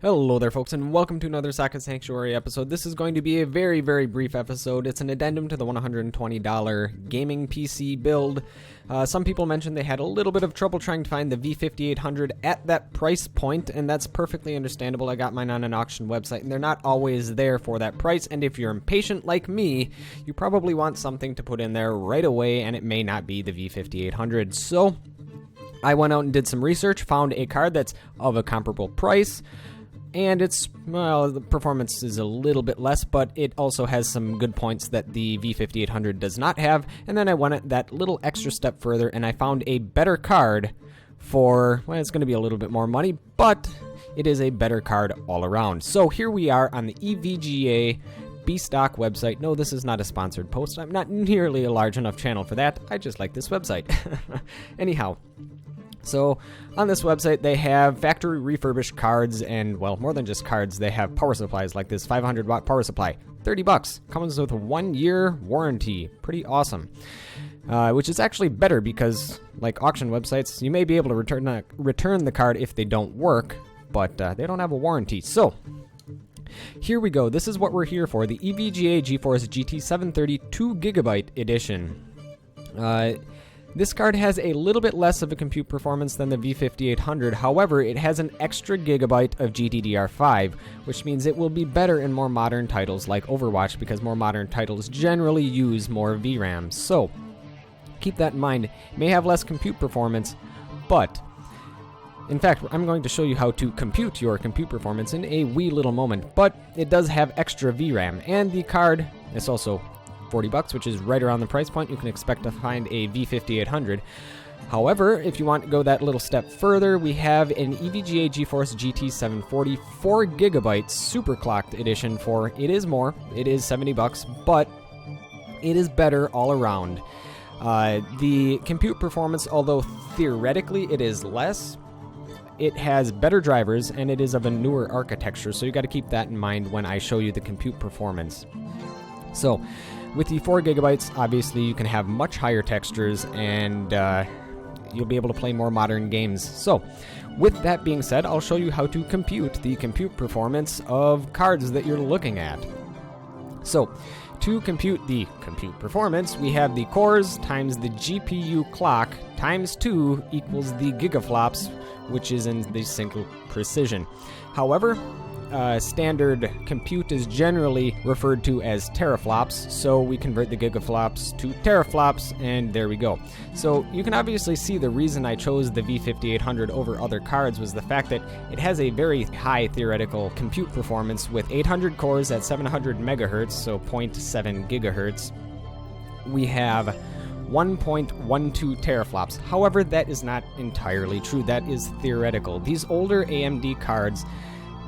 Hello there folks, and welcome to another Socket Sanctuary episode. This is going to be a very brief episode. It's an addendum to the $120 gaming PC build. Some people mentioned they had a little bit of trouble trying to find the V5800 at that price point, and that's perfectly understandable. I got mine on an auction website, and they're not always there for that price, and if you're impatient like me, you probably want something to put in there right away, and it may not be the V5800. So I went out and did some research, found a card that's of a comparable price, and the performance is a little bit less, but it also has some good points that the V5800 does not have. And then I went that little extra step further, and I found a better card for, well, it's going to be a little bit more money, but it is a better card all around. So here we are on the EVGA B-Stock website. No, this is not a sponsored post. I'm not nearly a large enough channel for that. I just like this website. Anyhow. So on this website, they have factory refurbished cards and, well, more than just cards, they have power supplies like this 500 watt power supply, $30, comes with a 1-year warranty. Pretty awesome. Which is actually better because, like auction websites, you may be able to return the card if they don't work, but they don't have a warranty. So here we go. This is what we're here for, the EVGA GeForce GT 730 2GB edition. This card has a little bit less of a compute performance than the V5800, however, it has an extra gigabyte of GDDR5, which means it will be better in more modern titles like Overwatch, because more modern titles generally use more VRAM. So, keep that in mind. It may have less compute performance, but in fact, I'm going to show you how to compute your compute performance in a wee little moment, but it does have extra VRAM, and the card is also $40, which is right around the price point you can expect to find a V5800. However, if you want to go that little step further, we have an EVGA GeForce GT 740 4GB superclocked edition for, it is more, it is $70, but it is better all around. The compute performance, although theoretically it is less, it has better drivers and it is of a newer architecture, so you got to keep that in mind when I show you the compute performance. So, with the 4GB, obviously you can have much higher textures and you'll be able to play more modern games. So, with that being said, I'll show you how to compute the compute performance of cards that you're looking at. So, to compute the compute performance, we have the cores times the GPU clock times 2 equals the gigaflops, which is in the single precision. However, standard compute is generally referred to as teraflops, so we convert the gigaflops to teraflops, and there we go. So you can obviously see the reason I chose the V5800 over other cards was the fact that it has a very high theoretical compute performance with 800 cores at 700 megahertz, so 0.7 gigahertz. We have 1.12 teraflops. However, that is not entirely true. That is theoretical. These older AMD cards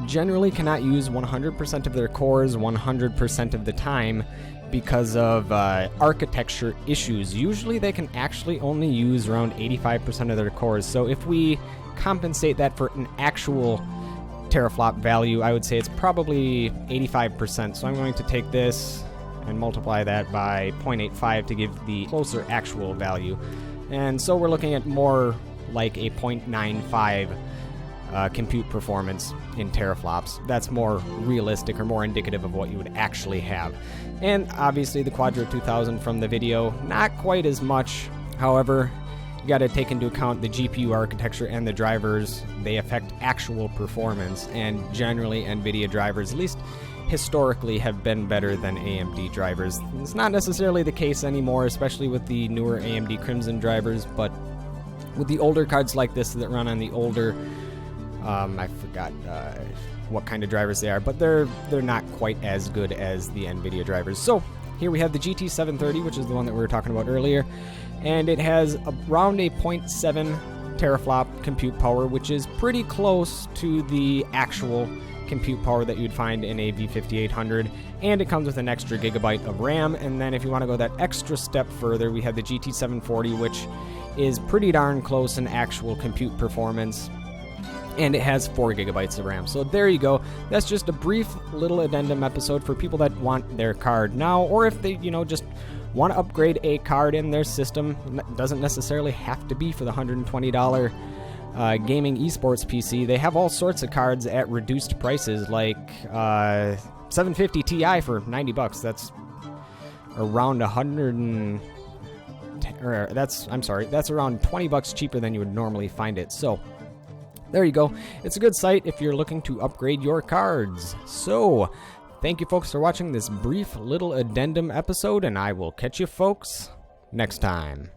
generally cannot use 100% of their cores 100% of the time because of architecture issues. Usually they can actually only use around 85% of their cores. So if we compensate that for an actual teraflop value, I would say it's probably 85%. So I'm going to take this and multiply that by 0.85 to give the closer actual value. And so we're looking at more like a 0.95 compute performance in teraflops. That's more realistic or more indicative of what you would actually have. And obviously the Quadro 2000 from the video, not quite as much. However, you got to take into account the GPU architecture and the drivers. They affect actual performance, and generally NVIDIA drivers, at least historically, have been better than AMD drivers. It's not necessarily the case anymore, especially with the newer AMD Crimson drivers, but with the older cards like this that run on the older I forgot what kind of drivers they are, but they're not quite as good as the NVIDIA drivers. So here we have the GT 730, which is the one that we were talking about earlier, and it has around a 0.7 teraflop compute power, which is pretty close to the actual compute power that you'd find in a V5800, and it comes with an extra gigabyte of RAM. And then if you want to go that extra step further, we have the GT 740, which is pretty darn close in actual compute performance, and it has 4 gigabytes of RAM. So there you go. That's just a brief little addendum episode for people that want their card now, or if they, just want to upgrade a card in their system. It doesn't necessarily have to be for the $120 gaming esports PC, they have all sorts of cards at reduced prices, like 750 Ti for $90. That's around that's around $20 cheaper than you would normally find it. So there you go. It's a good site if you're looking to upgrade your cards. So thank you folks for watching this brief little addendum episode, and I will catch you folks next time.